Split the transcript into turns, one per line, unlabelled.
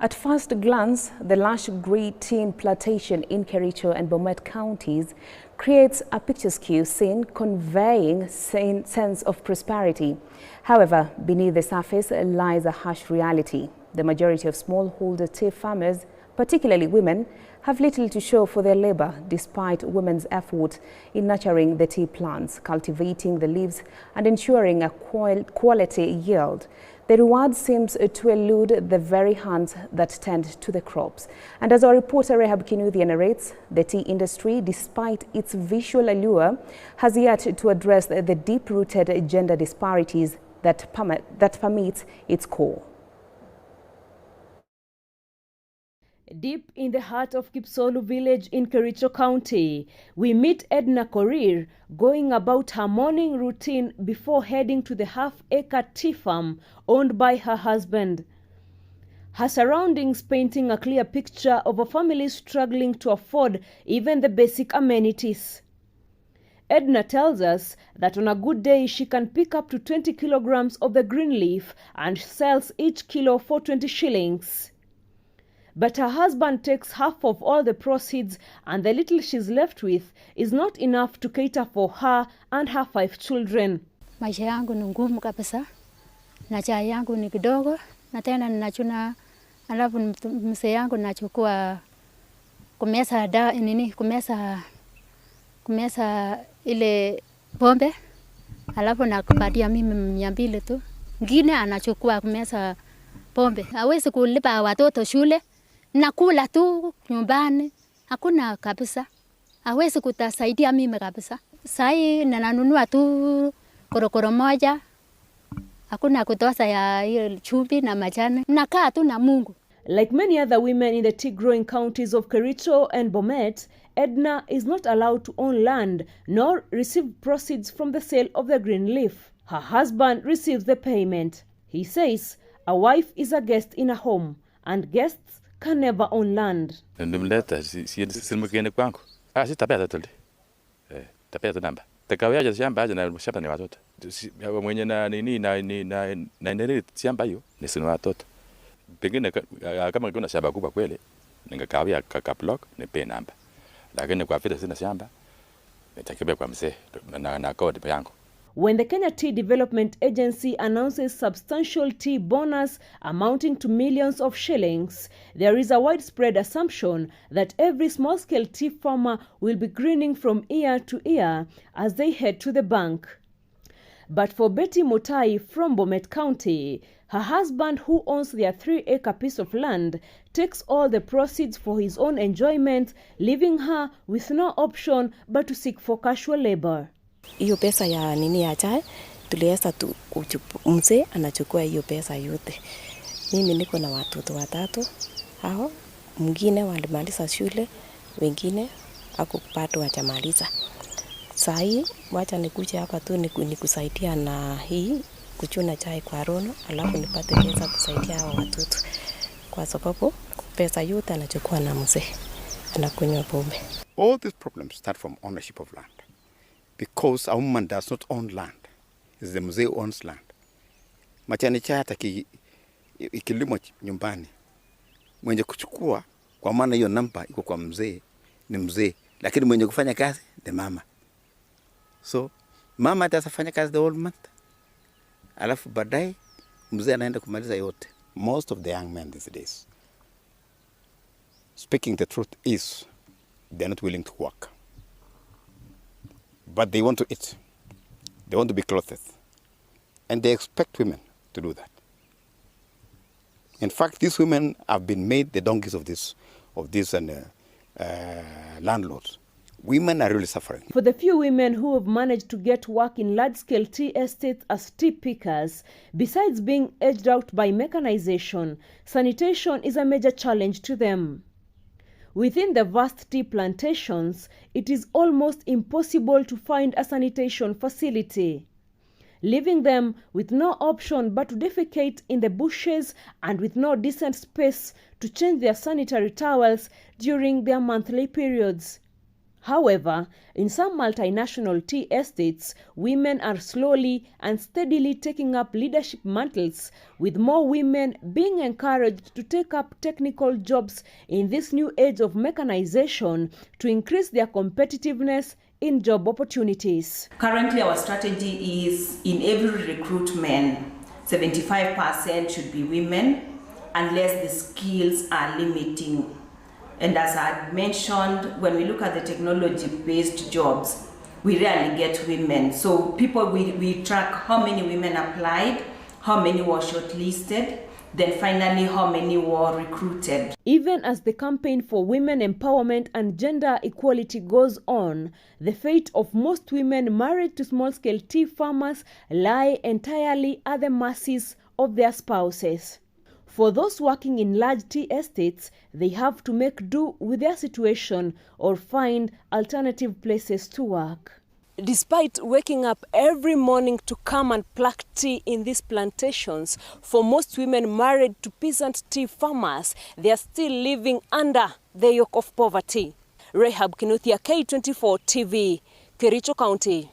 At first glance, the lush green tea plantation in Kericho and Bomet counties creates a picturesque scene conveying a sense of prosperity. However, beneath the surface lies a harsh reality. The majority of smallholder tea farmers, particularly women, have little to show for their labor despite women's effort in nurturing the tea plants, cultivating the leaves and ensuring a quality yield. The reward seems to elude the very hands that tend to the crops. And as our reporter Rehab Kinuthia narrates, the tea industry, despite its visual allure, has yet to address the deep-rooted gender disparities that permeates its core.
Deep in the heart of Kipsolu village in Kericho County, we meet Edna Korir going about her morning routine before heading to the half-acre tea farm owned by her husband. Her surroundings painting a clear picture of a family struggling to afford even the basic amenities. Edna tells us that on a good day she can pick up to 20 kilograms of the green leaf and sells each kilo for 20 shillings. But her husband takes half of all the proceeds, and the little she's left with is not enough to cater for her and her 5 children.
Maisha yangu ni ngumu kabisa. Na chai yangu ni kidogo, na tena ninachuna, alafu mzee yangu nachukua kumesa ile pombe, alafu nakupatia mimi 200 tu. Ngine anachukua kumesa pombe. Hawezi kulipa watoto shule. Nakula tu nyumbani, hakuna kabisa. Hawezi kutasaidia mimi kabisa. Sai nanunua tu korokoro moja. Hakuna kutosa ya chumvi na majani. Nakaa tu na Mungu.
Like many other women in the tea-growing counties of Kericho and Bomet, Edna is not allowed to own land nor receive proceeds from the sale of the green leaf. Her husband receives the payment. He says a wife is a guest in a home, and guests can never own land.
Ndimleta silmukene kwangu. Sitapata tuli. Tapeta namba. Takawaje shamba aje na shamba ni watoto. Mwenye na nini na nini shamba hiyo ni sina watoto. Pengine kama kuna shamba kubwa kweli ningekawia kaka block nipe namba. Lakini kwa vile sina shamba nitakibe kwa mzee na kodi yangu.
When the Kenya Tea Development Agency announces substantial tea bonus amounting to millions of shillings, there is a widespread assumption that every small-scale tea farmer will be grinning from ear to ear as they head to the bank. But for Betty Mutai from Bomet County, her husband, who owns their 3-acre piece of land, takes all the proceeds for his own enjoyment, leaving her with no option but to seek for casual labor.
Hiyo pesa ya nini ya chai tuliweza tu mzee anachukua hiyo pesa yote. Mimi niko na watoto 3. Hao mwingine walimaliza shule, wengine hakupata hajamaliza. Sasa hii wacha nikuje hapa tu nikusaidia na hii kuchuna chai kwa rono, alafu nipate pesa kusaidia hao watoto. Kwa sababu pesa yote anachukua na mzee anakunywa pombe.
All these problems start from ownership of land. Because a woman does not own land. It's the mzee who owns land. Machani chata ikilimo nyumbani. Mwenye kuchukua kwa maana hiyo namba iko kwa mzee ni mzee, lakini mwenye kufanya kazi ni mama. So mama atafanya kazi the whole month. Alafu baadaye mzee anaenda kumaliza yote. Most of the young men these days, speaking the truth, is they're not willing to work. But they want to eat. They want to be clothed. And they expect women to do that. In fact, these women have been made the donkeys of these landlords. Women are really suffering.
For the few women who have managed to get work in large-scale tea estates as tea pickers, besides being edged out by mechanization, sanitation is a major challenge to them. Within the vast tea plantations, it is almost impossible to find a sanitation facility, leaving them with no option but to defecate in the bushes and with no decent space to change their sanitary towels during their monthly periods. However, in some multinational tea estates, women are slowly and steadily taking up leadership mantles, with more women being encouraged to take up technical jobs in this new age of mechanization to increase their competitiveness in job opportunities.
Currently, our strategy is in every recruitment, 75% should be women, unless the skills are limiting. And as I had mentioned, when we look at the technology-based jobs, we rarely get women. So we track how many women applied, how many were shortlisted, then finally how many were recruited.
Even as the campaign for women empowerment and gender equality goes on, the fate of most women married to small-scale tea farmers lie entirely at the mercies of their spouses. For those working in large tea estates, they have to make do with their situation or find alternative places to work. Despite waking up every morning to come and pluck tea in these plantations, for most women married to peasant tea farmers, they are still living under the yoke of poverty. Rahab Kinuthia, K24 TV, Kericho County.